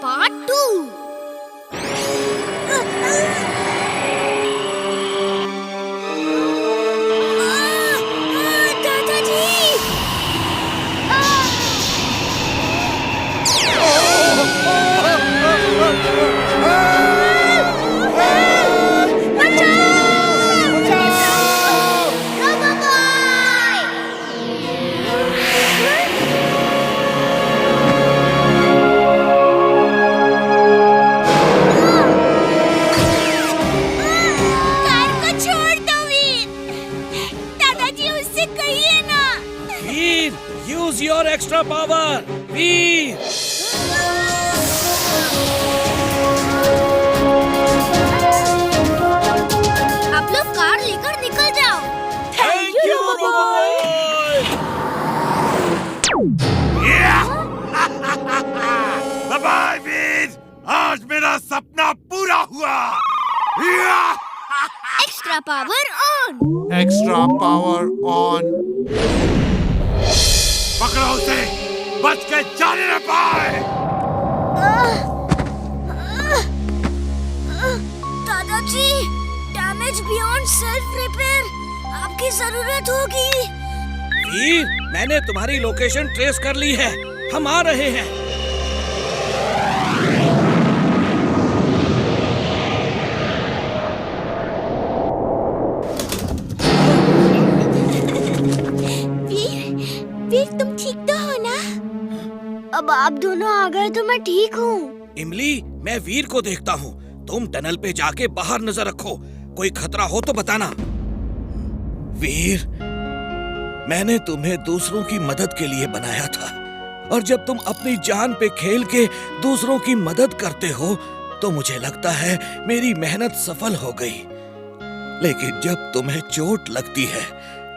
Part 2। Use your extra power, वीर। आप लोग car लेकर निकल जाओ। Thank you, Robo-boy। बाय वीर, आज मेरा सपना पूरा हुआ। Extra power on. Extra power on. पकड़ो उसे, बच के जाने न पाए। दादाजी, डैमेज बियॉन्ड सेल्फ रिपेयर, आपकी जरूरत होगी। वीर, मैंने तुम्हारी लोकेशन ट्रेस कर ली है, हम आ रहे हैं। वीर, तुम ठीक तो हो ना? अब आप दोनों आ गए तो मैं ठीक हूँ। इमली, मैं वीर को देखता हूँ, तुम टनल पे जाके बाहर नजर रखो, कोई खतरा हो तो बताना। वीर, मैंने तुम्हें दूसरों की मदद के लिए बनाया था, और जब तुम अपनी जान पे खेल के दूसरों की मदद करते हो तो मुझे लगता है मेरी मेहनत सफल हो गई। लेकिन जब तुम्हें चोट लगती है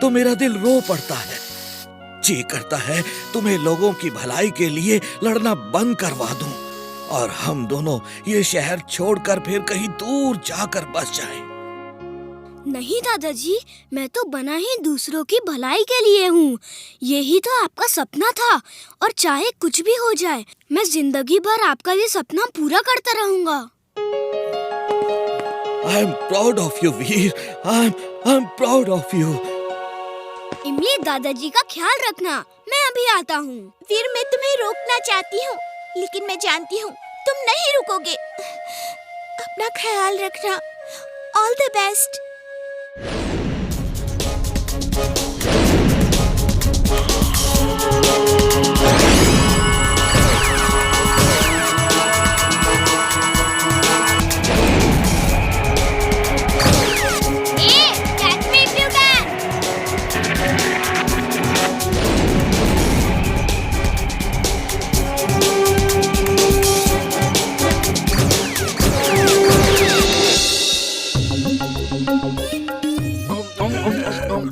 तो मेरा दिल रो पड़ता है। जी करता है तुम्हें लोगों की भलाई के लिए लड़ना बंद करवा दूं और हम दोनों ये शहर छोड़कर फिर कहीं दूर जाकर बस जाएं। नहीं दादाजी, मैं तो बना ही दूसरों की भलाई के लिए हूँ। यही तो आपका सपना था, और चाहे कुछ भी हो जाए मैं जिंदगी भर आपका ये सपना पूरा करता रहूँगा। I am proud of you, Veer. I'm proud of you। इमली, दादाजी का ख्याल रखना, मैं अभी आता हूँ। फिर मैं तुम्हें रोकना चाहती हूँ, लेकिन मैं जानती हूँ तुम नहीं रुकोगे। अपना ख्याल रखना। All the best.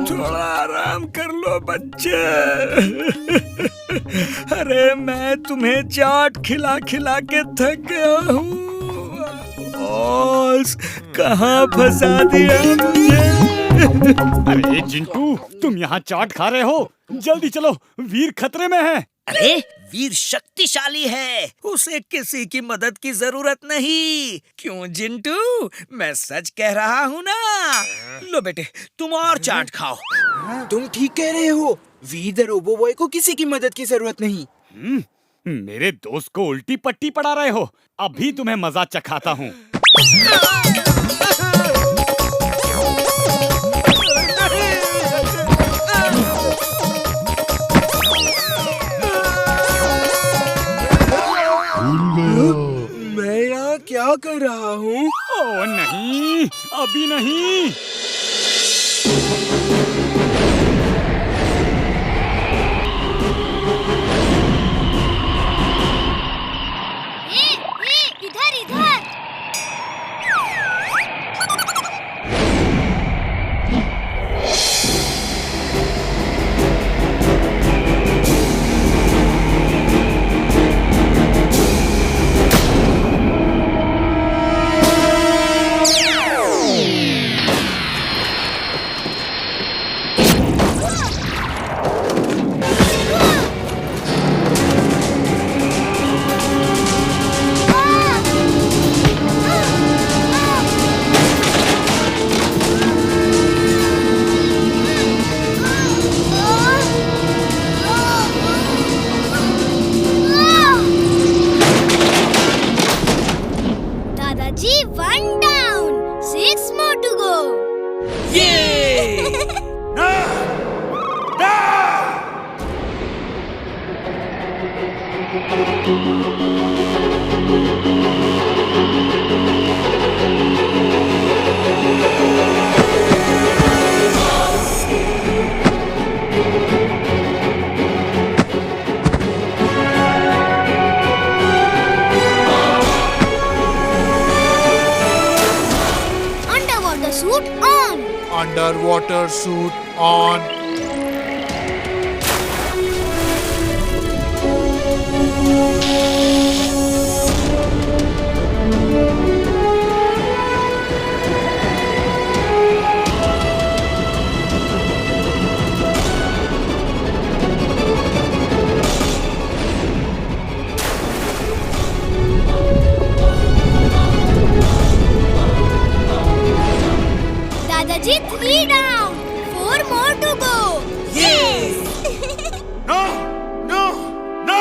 थोड़ा आराम कर लो बच्चे। अरे मैं तुम्हें चाट खिला खिला के थक गया हूँ। कहाँ फंसा दिया मुझे? अरे जिंटू, तुम यहाँ चाट खा रहे हो? जल्दी चलो, वीर खतरे में है। अरे वीर शक्तिशाली है, उसे किसी की मदद की जरूरत नहीं। क्यों जिंटू, मैं सच कह रहा हूँ ना। लो बेटे, तुम और चाट खाओ। तुम ठीक कह रहे हो, वीर द रोबो-बॉय को किसी की मदद की जरूरत नहीं। मेरे दोस्त को उल्टी पट्टी पड़ा रहे हो, अभी तुम्हें मजा चखाता हूँ। मैं यहाँ क्या कर रहा हूँ? ओ नहीं, अभी नहीं। इधर इधर। the suit on. Underwater suit on. दादाजी 3 down, 4 more to go. No! No! No!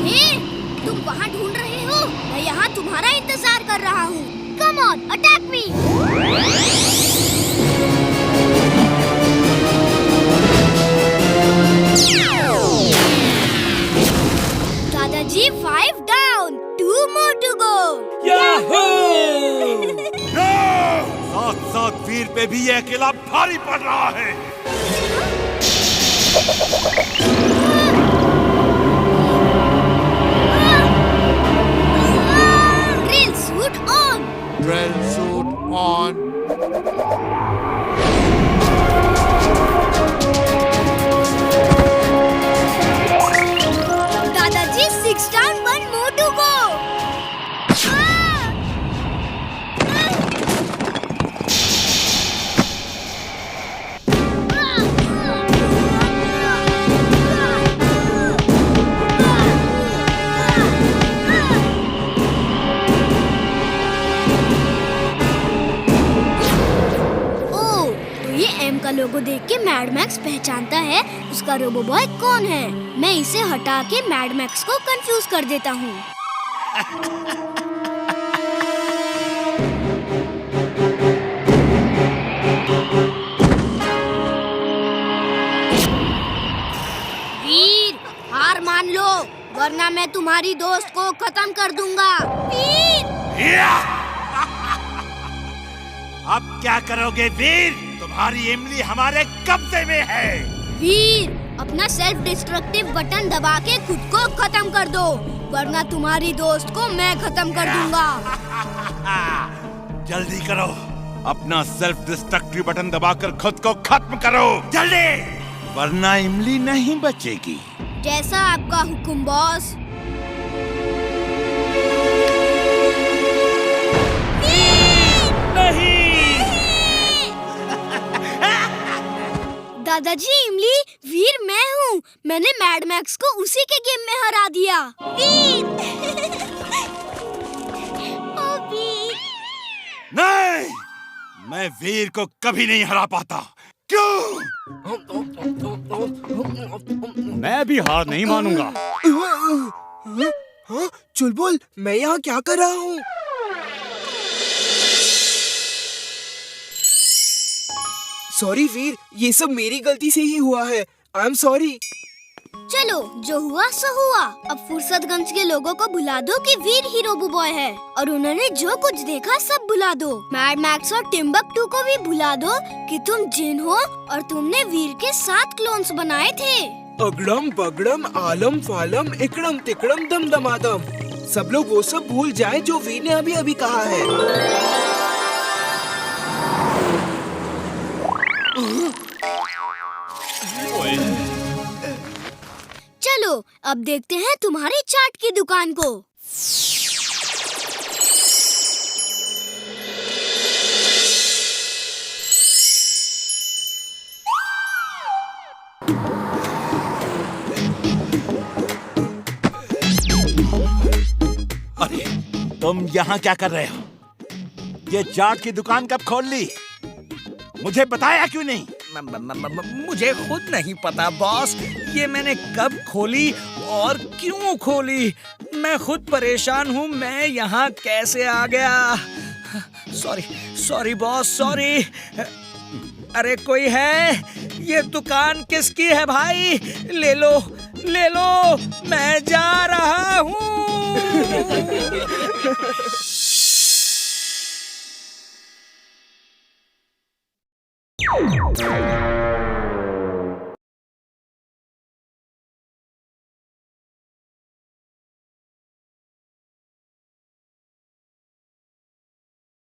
हे, तुम वहाँ ढूंढ रहे हो? मैं यहाँ तुम्हारा इंतजार कर रहा हूँ. Come on, attack me. दादाजी 5 down, 2 more to go. No! साथ वीर पे भी ये अकेला भारी पड़ रहा है. Drill suit on. Drill suit on. दादाजी 6 down, 1 more to go. ओह, तो ये एम का लोगो देख के मैड मैक्स पहचानता है उसका रोबो बॉय कौन है. मैं इसे हटा के मैड मैक्स को कंफ्यूज कर देता हूँ. वीर, हार मान लो वरना मैं तुम्हारी दोस्त को खत्म कर दूंगा. वीर, या! अब क्या करोगे वीर? तुम्हारी इमली हमारे कब्जे में है. वीर, अपना सेल्फ डिस्ट्रक्टिव बटन दबा के खुद को खत्म कर दो वरना तुम्हारी दोस्त को मैं खत्म कर दूंगा. जल्दी करो, अपना सेल्फ डिस्ट्रक्टिव बटन दबाकर खुद को खत्म करो, जल्दी, वरना इमली नहीं बचेगी. जैसा आपका हुक्म बॉस. दादाजी, इमली, वीर मैं हूँ. मैंने मैड मैक्स को उसी के गेम में हरा दिया. ओ वीर, नहीं, मैं वीर को कभी नहीं हरा पाता. क्यों? मैं भी हार नहीं मानूंगा. हाँ, चुलबुल, मैं यहाँ क्या कर रहा हूँ? सॉरी वीर, ये सब मेरी गलती से ही हुआ है. I am sorry. चलो, जो हुआ सो हुआ. अब फुर्सतगंज के लोगों को भुला दो कि वीर ही रोबो बॉय है और उन्होंने जो कुछ देखा सब भुला दो. मैड मैक्स और टिम्बकटू को भी भुला दो कि तुम जिन हो और तुमने वीर के 7 क्लोन्स बनाए थे. अगड़म बगड़म आलम फालम इकड़म तिकड़म दम दमादम. सब लोग वो सब भूल जाएं जो वीर ने अभी अभी कहा है. चलो, अब देखते हैं तुम्हारी चाट की दुकान को. अरे, तुम यहाँ क्या कर रहे हो? ये चाट की दुकान कब खोल ली? मुझे बताया क्यों नहीं? मुझे खुद नहीं पता बॉस. ये मैंने कब खोली और क्यों खोली. मैं खुद परेशान हूँ. मैं यहाँ कैसे आ गया. Sorry boss, sorry. अरे कोई है? ये दुकान किसकी है भाई? ले लो, ले लो, मैं जा रहा हूँ।